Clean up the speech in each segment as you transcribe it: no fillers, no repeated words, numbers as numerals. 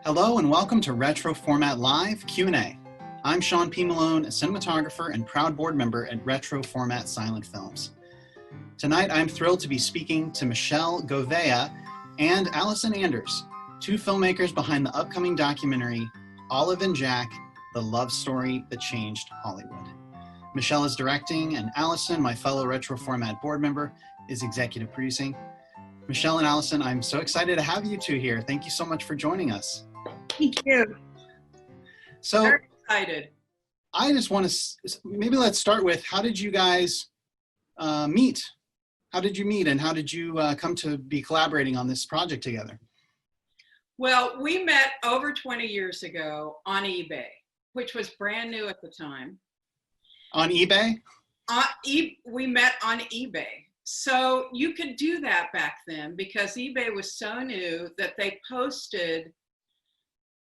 Hello and welcome to Retroformat Live Q&A. I'm Sean P. Malone, a cinematographer and proud board member at Retroformat Silent Films. Tonight I'm thrilled to be speaking to Michele Gouveia and Allison Anders, two filmmakers behind the upcoming documentary Olive and Jack, the love story that changed Hollywood. Michele is directing and Allison, my fellow Retroformat board member, is executive producing. Michele and Allison, I'm so excited to have you two here. Thank you so much for joining us. Thank you. So, very excited. I just want to, maybe let's start with, how did you guys meet? How did you meet and how did you come to be collaborating on this project together? Well, we met over 20 years ago on eBay, which was brand new at the time. On eBay? We met on eBay. So you could do that back then because eBay was so new that they posted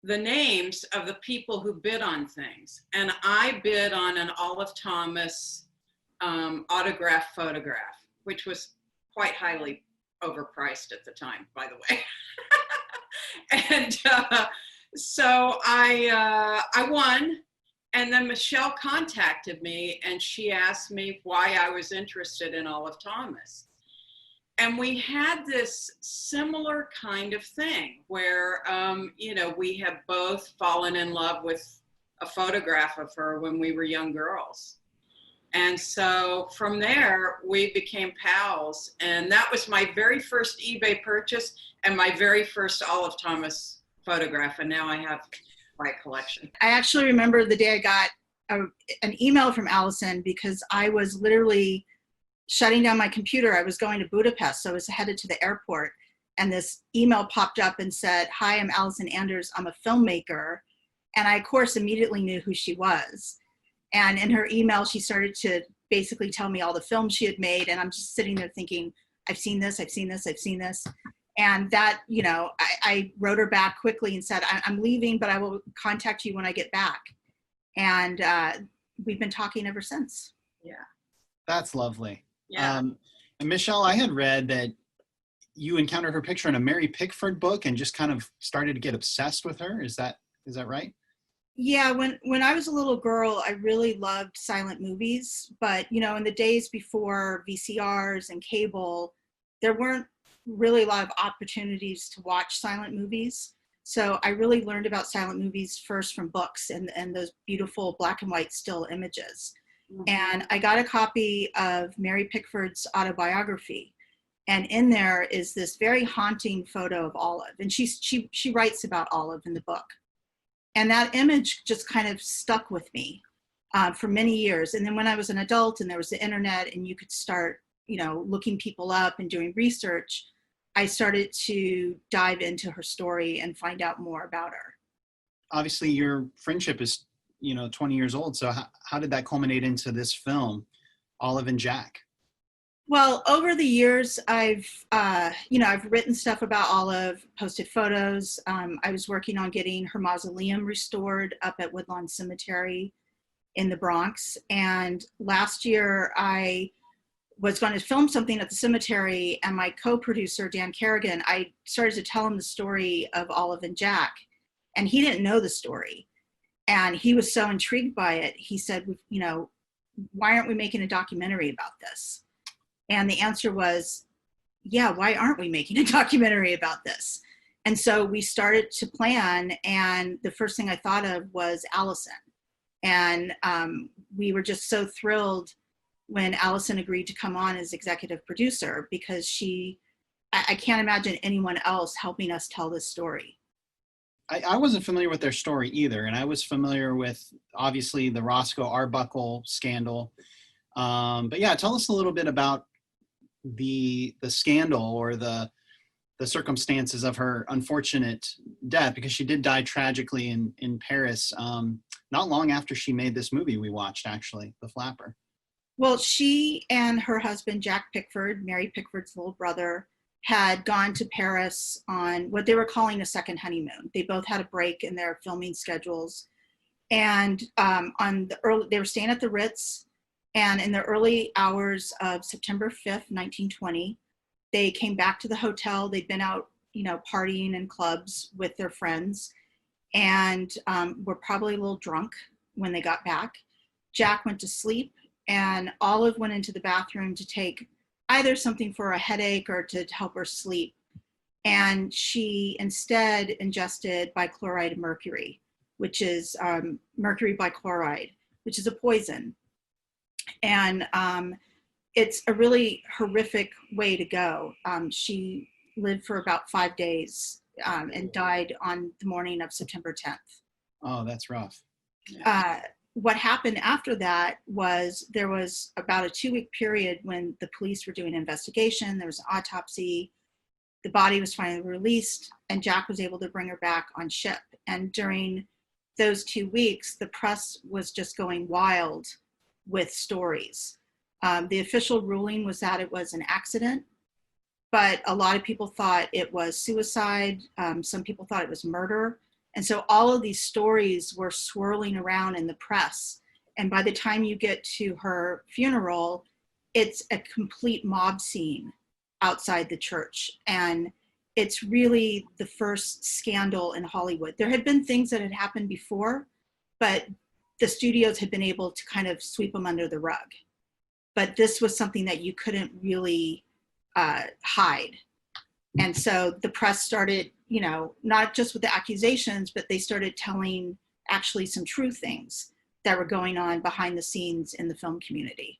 the names of the people who bid on things. And I bid on an Olive Thomas autograph photograph, which was quite highly overpriced at the time, by the way. And so I won. And then Michele contacted me and she asked me why I was interested in Olive Thomas. And we had this similar kind of thing where, we have both fallen in love with a photograph of her when we were young girls. And so from there, we became pals. And that was my very first eBay purchase and my very first Olive Thomas photograph. And now I have my collection. I actually remember the day I got an email from Allison because I was literally shutting down my computer. I was going to Budapest, so I was headed to the airport, and this email popped up and said, "Hi, I'm Allison Anders. I'm a filmmaker." And I, of course, immediately knew who she was. And in her email, she started to basically tell me all the films she had made, and I'm just sitting there thinking, I've seen this, I've seen this, I've seen this. And that, I wrote her back quickly and said, I'm leaving, but I will contact you when I get back. And we've been talking ever since. Yeah. That's lovely. Yeah. And Michele, I had read that you encountered her picture in a Mary Pickford book and just kind of started to get obsessed with her. Is that right? Yeah, when I was a little girl, I really loved silent movies. But, in the days before VCRs and cable, there weren't really a lot of opportunities to watch silent movies. So I really learned about silent movies first from books and those beautiful black and white still images. Mm-hmm. And I got a copy of Mary Pickford's autobiography. And in there is this very haunting photo of Olive. And she writes about Olive in the book. And that image just kind of stuck with me for many years. And then when I was an adult and there was the internet and you could start, looking people up and doing research, I started to dive into her story and find out more about her. Obviously, your friendship is, 20 years old. So how did that culminate into this film, Olive and Jack? Well, over the years, I've written stuff about Olive, posted photos. I was working on getting her mausoleum restored up at Woodlawn Cemetery in the Bronx. And last year, I was going to film something at the cemetery, and my co-producer, Dan Kerrigan, I started to tell him the story of Olive and Jack, and he didn't know the story. And he was so intrigued by it. He said, why aren't we making a documentary about this? And the answer was, yeah, why aren't we making a documentary about this? And so we started to plan, and the first thing I thought of was Allison. And we were just so thrilled when Allison agreed to come on as executive producer, because I can't imagine anyone else helping us tell this story. I wasn't familiar with their story either, and I was familiar with, obviously, the Roscoe Arbuckle scandal. But yeah, tell us a little bit about the scandal or the circumstances of her unfortunate death, because she did die tragically in Paris not long after she made this movie we watched, actually, The Flapper. Well, she and her husband, Jack Pickford, Mary Pickford's little brother, had gone to Paris on what they were calling a second honeymoon. They both had a break in their filming schedules. And they were staying at the Ritz. And in the early hours of September 5th, 1920, they came back to the hotel. They'd been out, partying in clubs with their friends. and were probably a little drunk when they got back. Jack went to sleep, and Olive went into the bathroom to take either something for a headache or to help her sleep. And she instead ingested bichloride of mercury, which is mercury bichloride, which is a poison. And it's a really horrific way to go. She lived for about 5 days and died on the morning of September 10th. Oh, that's rough. What happened after that was there was about a 2-week period when the police were doing an investigation. There was an autopsy. The body was finally released, and Jack was able to bring her back on ship. And during those 2 weeks, the press was just going wild with stories. The official ruling was that it was an accident, but a lot of people thought it was suicide. Some people thought it was murder. And so all of these stories were swirling around in the press. And by the time you get to her funeral, it's a complete mob scene outside the church. And it's really the first scandal in Hollywood. There had been things that had happened before, but the studios had been able to kind of sweep them under the rug. But this was something that you couldn't really hide. And so the press started, not just with the accusations, but they started telling actually some true things that were going on behind the scenes in the film community.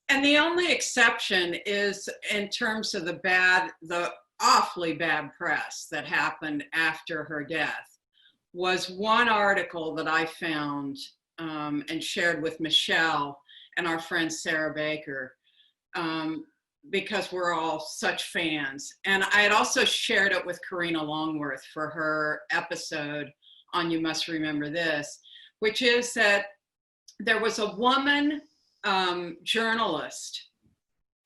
And the only exception is in terms of the awfully bad press that happened after her death was one article that I found and shared with Michelle and our friend Sarah Baker, because we're all such fans. And I had also shared it with Karina Longworth for her episode on You Must Remember This, which is that there was a woman journalist,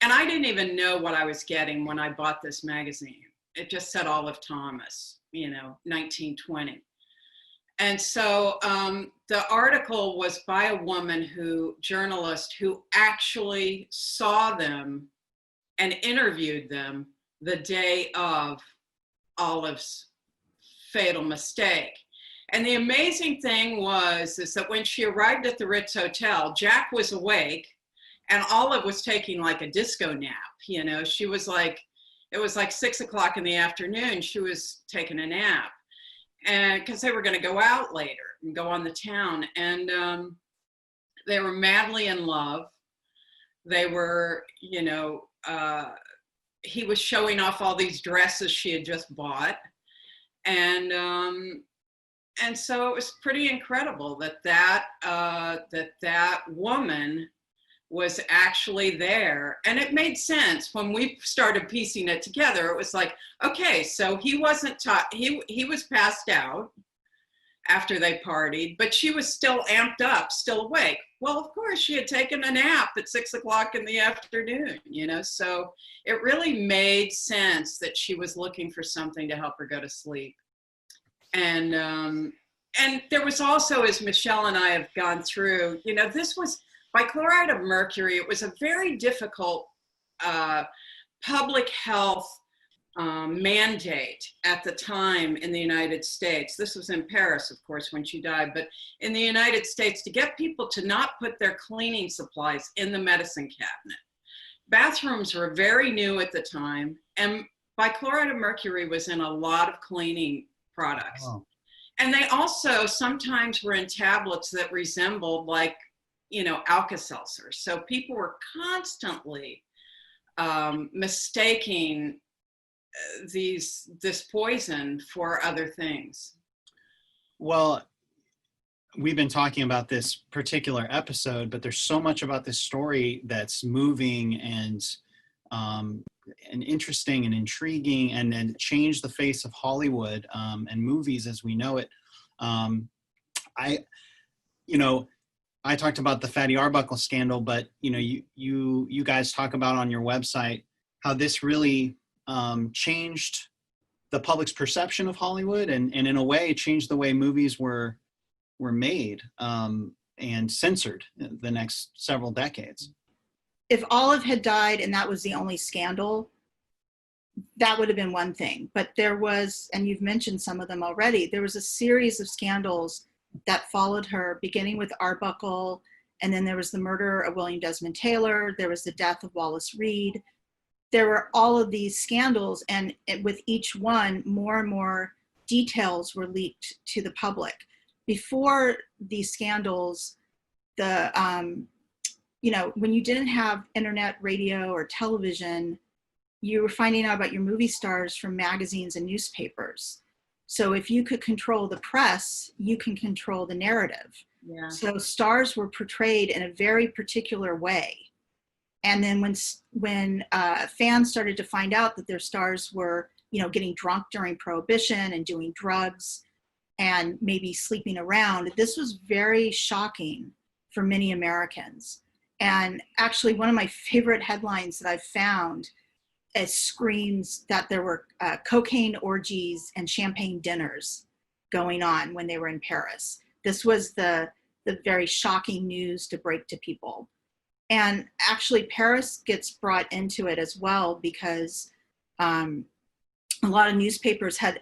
and I didn't even know what I was getting when I bought this magazine. It just said Olive Thomas, 1920. And so the article was by a journalist who actually saw them and interviewed them the day of Olive's fatal mistake. And the amazing thing is that when she arrived at the Ritz Hotel, Jack was awake and Olive was taking like a disco nap. She was like, it was like 6 o'clock in the afternoon. She was taking a nap, and because they were going to go out later and go on the town. And they were madly in love. They were, he was showing off all these dresses she had just bought. And so it was pretty incredible that woman was actually there. And it made sense when we started piecing it together. It was like, okay, so he wasn't he was passed out after they partied, but she was still amped up, still awake. Well, of course, she had taken a nap at 6 o'clock in the afternoon, so it really made sense that she was looking for something to help her go to sleep. And there was also, as Michelle and I have gone through, this was bichloride of mercury. It was a very difficult public health mandate at the time in the United States. This was in Paris, of course, when she died, but in the United States, to get people to not put their cleaning supplies in the medicine cabinet. Bathrooms were very new at the time, and bichloride of mercury was in a lot of cleaning products. Wow. And they also sometimes were in tablets that resembled Alka-Seltzer. So people were constantly mistaking this poison for other things. Well, we've been talking about this particular episode, but there's so much about this story that's moving and interesting and intriguing, and changed the face of Hollywood and movies as we know it. I talked about the Fatty Arbuckle scandal, but you guys talk about on your website how this really changed the public's perception of Hollywood, and in a way changed the way movies were made and censored the next several decades. If Olive had died and that was the only scandal, that would have been one thing. But there was, and you've mentioned some of them already, there was a series of scandals that followed her, beginning with Arbuckle, and then there was the murder of William Desmond Taylor, there was the death of Wallace Reed. There were all of these scandals, and with each one, more and more details were leaked to the public. Before these scandals, when you didn't have internet, radio, or television, you were finding out about your movie stars from magazines and newspapers. So if you could control the press, you can control the narrative. Yeah. So stars were portrayed in a very particular way. And then when fans started to find out that their stars were, getting drunk during Prohibition and doing drugs and maybe sleeping around, this was very shocking for many Americans. And actually, one of my favorite headlines that I've found screams that there were cocaine orgies and champagne dinners going on when they were in Paris. This was the very shocking news to break to people. And actually, Paris gets brought into it as well because a lot of newspapers had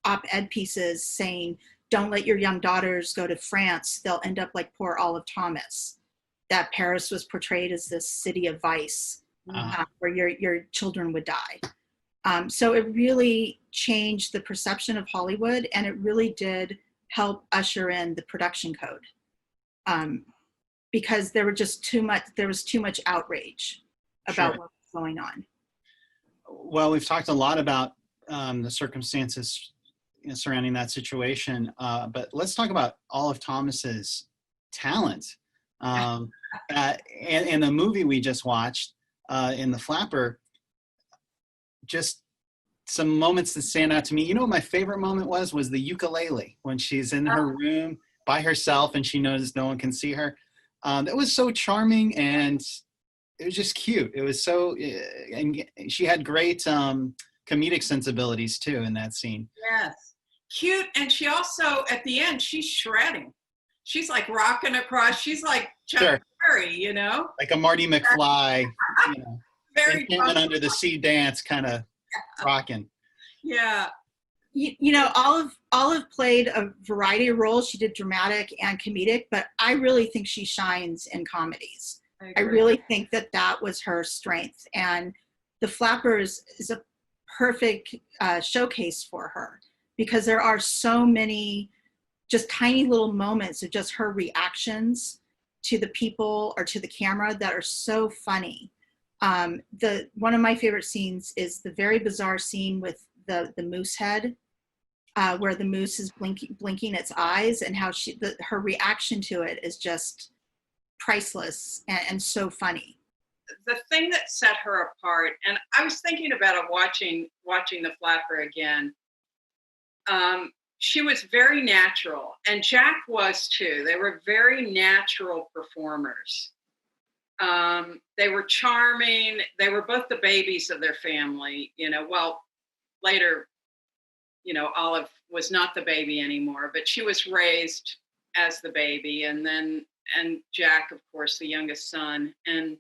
op-ed pieces saying, "Don't let your young daughters go to France. They'll end up like poor Olive Thomas." That Paris was portrayed as this city of vice where your children would die. So it really changed the perception of Hollywood, and it really did help usher in the production code. Because there was too much outrage about what was going on. Well, we've talked a lot about the circumstances surrounding that situation, but let's talk about Olive Thomas's talent. And the movie we just watched, in The Flapper, just some moments that stand out to me. You know what my favorite moment was the ukulele, when she's in her room by herself and she knows no one can see her. That was so charming, and it was just cute. It was so, and she had great comedic sensibilities too in that scene. Yes, cute, and she also, at the end, she's shredding. She's like rocking across. She's like Chuck Berry, like a Marty McFly, very under the sea dance, kind of rocking. Yeah. Olive played a variety of roles. She did dramatic and comedic, but I really think she shines in comedies. I really think that was her strength. And The Flapper is a perfect showcase for her, because there are so many just tiny little moments of just her reactions to the people or to the camera that are so funny. One of my favorite scenes is the very bizarre scene with the moose head, where the moose is blinking its eyes, and how her reaction to it is just priceless and so funny. The thing that set her apart, and I was thinking about it watching The Flapper again, she was very natural, and Jack was too. They were very natural performers. They were charming. They were both the babies of their family, well, later, Olive was not the baby anymore, but she was raised as the baby, and Jack, of course, the youngest son. And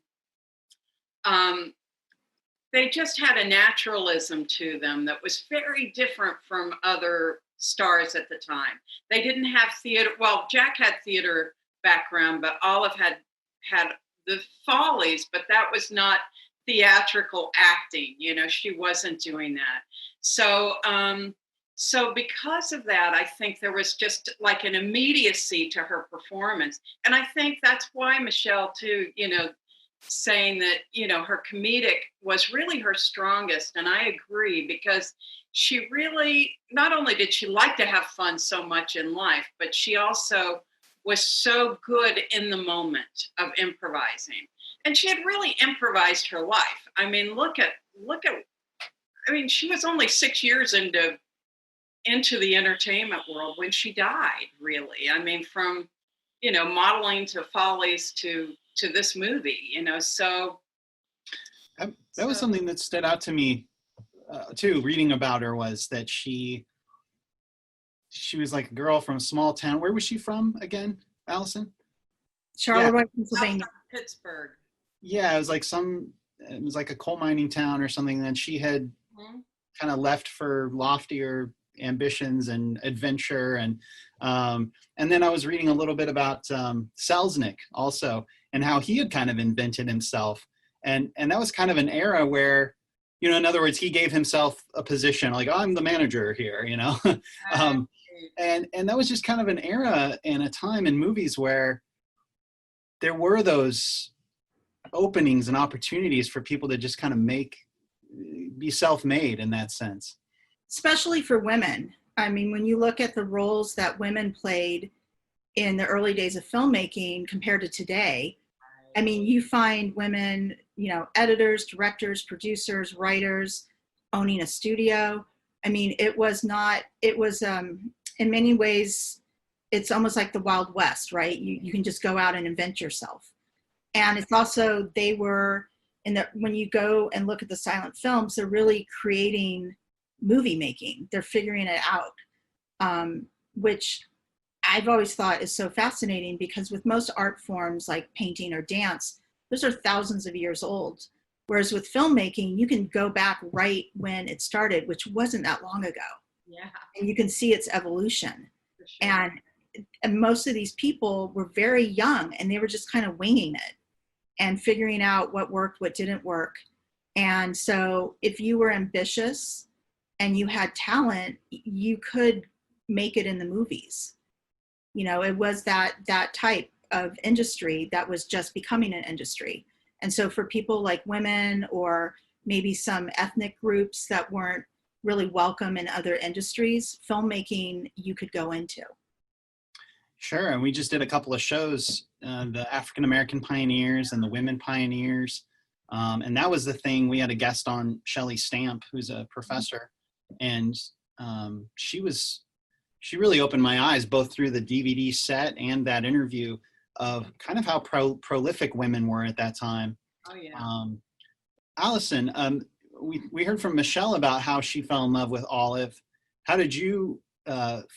they just had a naturalism to them that was very different from other stars at the time. They didn't have theater. Well, Jack had theater background, but Olive had the Follies, but that was not theatrical acting. She wasn't doing that. So because of that, I think there was just like an immediacy to her performance. And I think that's why Michele too, saying that, her comedic was really her strongest. And I agree, because she really, not only did she like to have fun so much in life, but she also was so good in the moment of improvising. And she had really improvised her life. I mean, she was only 6 years into the entertainment world when she died, really. I mean, from, modeling to Follies to this movie, so. That was something that stood out to me too, reading about her, was that she was like a girl from a small town. Where was she from again, Allison? Charleroi, Pennsylvania. Pittsburgh. Yeah, it was like some it was like a coal mining town or something. And then she had kind of left for loftier ambitions and adventure. And then I was reading a little bit about Selznick also, and how he had kind of invented himself. And that was kind of an era where, you know, in other words, he gave himself a position like, oh, I'm the manager here, you know. And that was just kind of an era and a time in movies where there were those openings and opportunities for people to just kind of be self-made in that sense. Especially for women. I mean, when you look at the roles that women played in the early days of filmmaking compared to today, I mean, you find women, you know, editors, directors, producers, writers, owning a studio. I mean, it was in many ways, it's almost like the Wild West, right? You can just go out and invent yourself. And it's also, they were, when you go and look at the silent films, they're really creating movie making. They're figuring it out, which I've always thought is so fascinating, because with most art forms like painting or dance, those are thousands of years old. Whereas with filmmaking, you can go back right when it started, which wasn't that long ago. Yeah. And you can see its evolution. Sure. And most of these people were very young, and they were just kind of winging it and figuring out what worked, what didn't work. And so if you were ambitious and you had talent, you could make it in the movies. You know, it was that type of industry that was just becoming an industry. And so for people like women, or maybe some ethnic groups that weren't really welcome in other industries, filmmaking you could go into. Sure, and we just did a couple of shows, the African-American pioneers and the women pioneers. And that was the thing. We had a guest on, Shelley Stamp, who's a professor. And she really opened my eyes, both through the DVD set and that interview, of kind of how prolific women were at that time. Oh, yeah. Allison, we heard from Michele about how she fell in love with Olive. How did you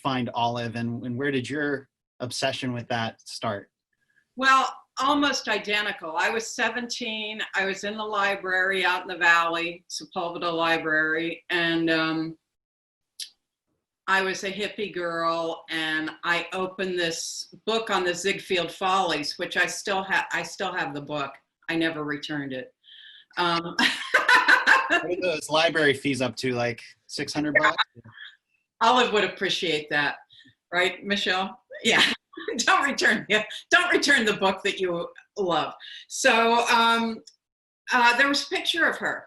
find Olive, and where did your obsession with that start? Well, almost identical. I was 17. I was in the library out in the valley, Sepulveda Library, and I was a hippie girl, and I opened this book on the Ziegfeld Follies, which I still have the book. I never returned it. What are those library fees up to, like $600? Olive would appreciate that, right, Michele? Yeah. Don't return the book that you love. So there was a picture of her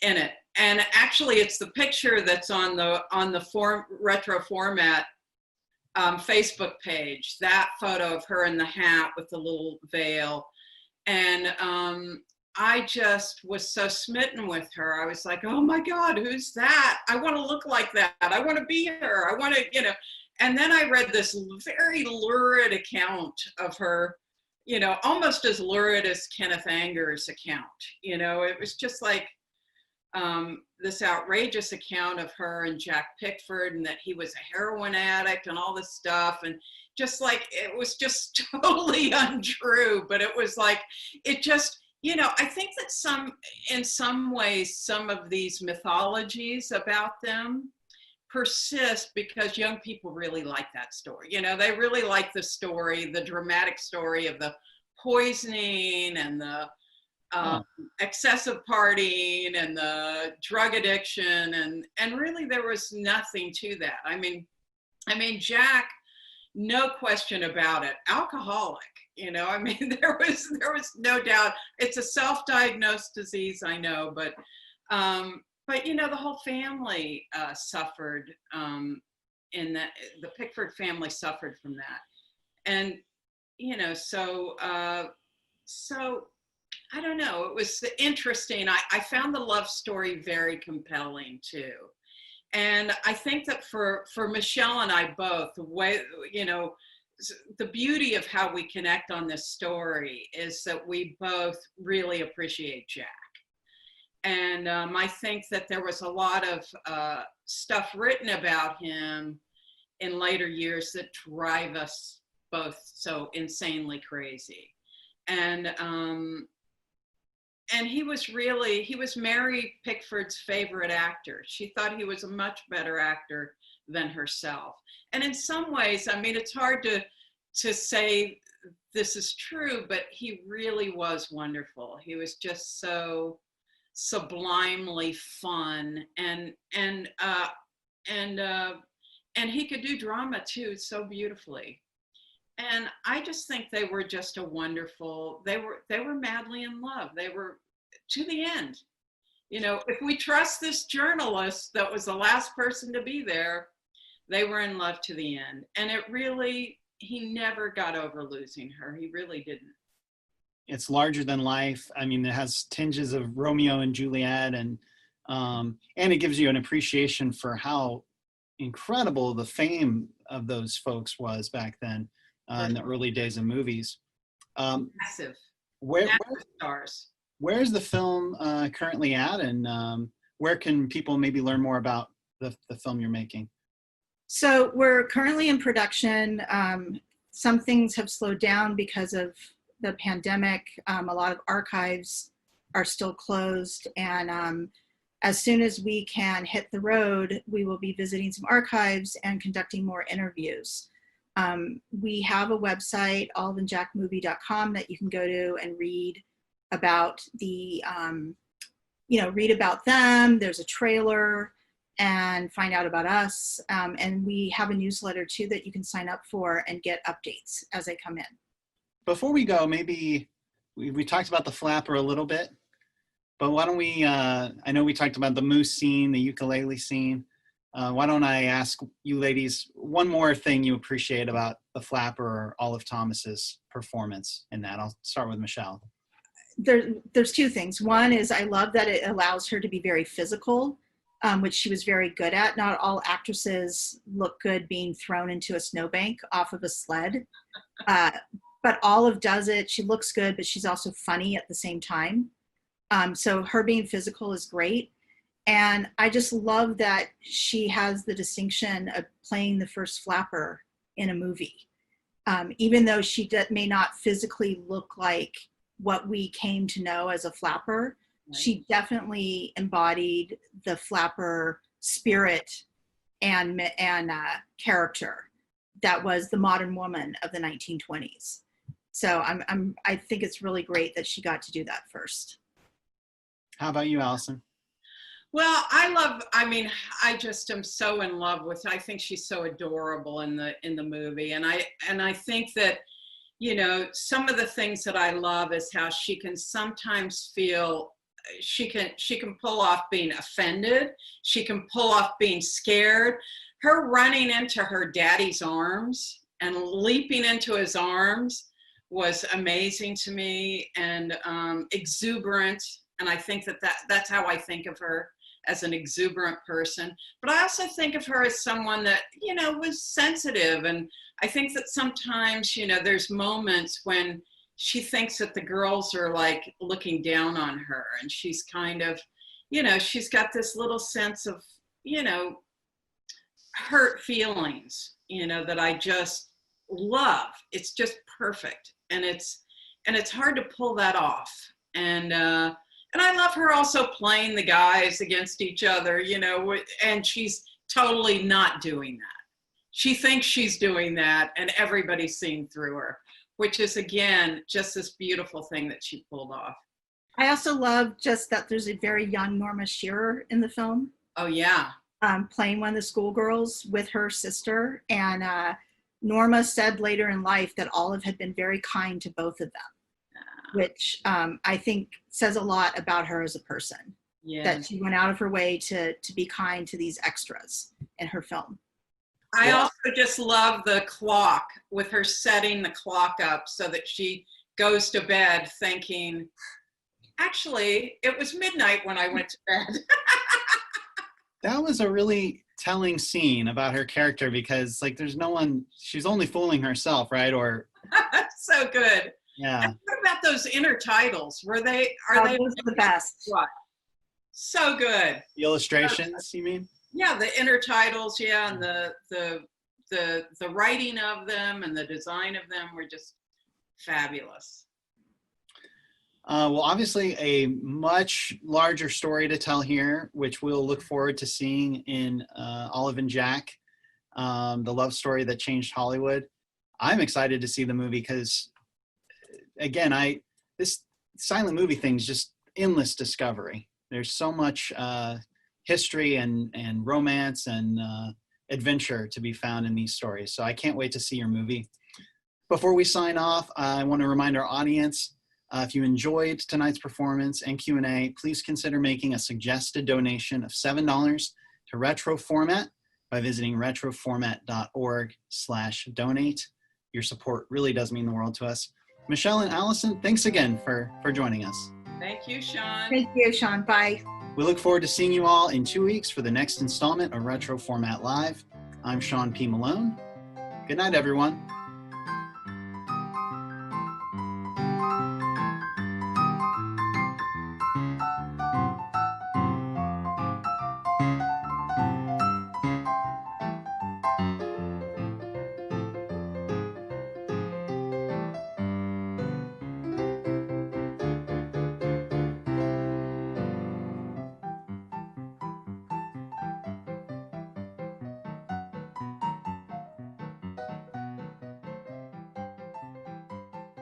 in it, and actually it's the picture that's on the Retroformat Facebook page. That photo of her in the hat with the little veil, and I just was so smitten with her. I was like, oh my God, who's that? I want to look like that. I want to be her. I want to, you know. And then I read this very lurid account of her, you know, almost as lurid as Kenneth Anger's account. You know, it was just like this outrageous account of her and Jack Pickford, and that he was a heroin addict and all this stuff. And just like, it was just totally untrue. But it was like, it just, you know, I think that in some ways, some of these mythologies about them persist because young people really like that story. You know, they really like the story, the dramatic story of the poisoning and the excessive partying and the drug addiction, and really there was nothing to that. I mean, Jack, no question about it, alcoholic. You know, I mean, there was no doubt. It's a self-diagnosed disease, I know, but you know, the whole family suffered in that. The Pickford family suffered from that, and you know, so I don't know. It was interesting. I found the love story very compelling too, and I think that for Michele and I both, the way, you know, the beauty of how we connect on this story is that we both really appreciate Jack. And I think that there was a lot of stuff written about him in later years that drive us both so insanely crazy. And and he was Mary Pickford's favorite actor. She thought he was a much better actor than herself. And in some ways, I mean, it's hard to say this is true, but he really was wonderful. He was just so sublimely fun, and he could do drama too so beautifully. And I just think they were just a wonderful, they were madly in love. They were to the end. You know, if we trust this journalist that was the last person to be there, they were in love to the end. And it really, he never got over losing her. He really didn't. It's larger than life. I mean, it has tinges of Romeo and Juliet, and it gives you an appreciation for how incredible the fame of those folks was back then. In the early days of movies. Massive. Massive stars. Where's the film currently at, and where can people maybe learn more about the film you're making? So we're currently in production. Some things have slowed down because of the pandemic. A lot of archives are still closed, and as soon as we can hit the road, we will be visiting some archives and conducting more interviews. We have a website, oliveandjackmovie.com, that you can go to and read about read about them. There's a trailer and find out about us. And we have a newsletter too that you can sign up for and get updates as they come in. Before we go, maybe we talked about the flapper a little bit, but why don't we, I know we talked about the moose scene, the ukulele scene. Why don't I ask you ladies one more thing you appreciate about the flapper or Olive Thomas's performance in that? I'll start with Michele. There's two things. One is I love that it allows her to be very physical, which she was very good at. Not all actresses look good being thrown into a snowbank off of a sled, but Olive does it. She looks good, but she's also funny at the same time. So her being physical is great. And I just love that she has the distinction of playing the first flapper in a movie. Even though she may not physically look like what we came to know as a flapper, right, she definitely embodied the flapper spirit and character that was the modern woman of the 1920s. So I think it's really great that she got to do that first. How about you, Allison? Well, I just am so in love with her. I think she's so adorable in the movie. And I think that, you know, some of the things that I love is how she can sometimes feel, she can pull off being offended. She can pull off being scared. Her running into her daddy's arms and leaping into his arms was amazing to me, and exuberant. And I think that's how I think of her, as an exuberant person. But I also think of her as someone that, you know, was sensitive. And I think that sometimes, you know, there's moments when she thinks that the girls are like looking down on her, and she's kind of, you know, she's got this little sense of, you know, hurt feelings, you know, that I just love. It's just perfect. And it's hard to pull that off. And I love her also playing the guys against each other, you know, and she's totally not doing that. She thinks she's doing that, and everybody's seeing through her, which is, again, just this beautiful thing that she pulled off. I also love just that there's a very young Norma Shearer in the film. Oh, yeah. Playing one of the schoolgirls with her sister. And Norma said later in life that Olive had been very kind to both of them. Which I think says a lot about her as a person. Yeah. That she went out of her way to be kind to these extras in her film. I also just love the clock, with her setting the clock up so that she goes to bed thinking, actually, it was midnight when I went to bed. That was a really telling scene about her character, because like there's no one, she's only fooling herself, right? Or so good. Yeah. And what about those intertitles? Are they those the best? What? So good. The illustrations, you mean? Yeah, the intertitles, yeah, and the writing of them and the design of them were just fabulous. Well, obviously a much larger story to tell here, which we'll look forward to seeing in Olive and Jack, the love story that changed Hollywood. I'm excited to see the movie because, again, this silent movie thing is just endless discovery. There's so much history and romance and adventure to be found in these stories. So I can't wait to see your movie. Before we sign off, I want to remind our audience, if you enjoyed tonight's performance and Q&A, please consider making a suggested donation of $7 to Retroformat by visiting retroformat.org/donate. Your support really does mean the world to us. Michele and Allison, thanks again for joining us. Thank you, Sean. Thank you, Sean. Bye. We look forward to seeing you all in 2 weeks for the next installment of Retroformat Live. I'm Sean P. Malone. Good night, everyone.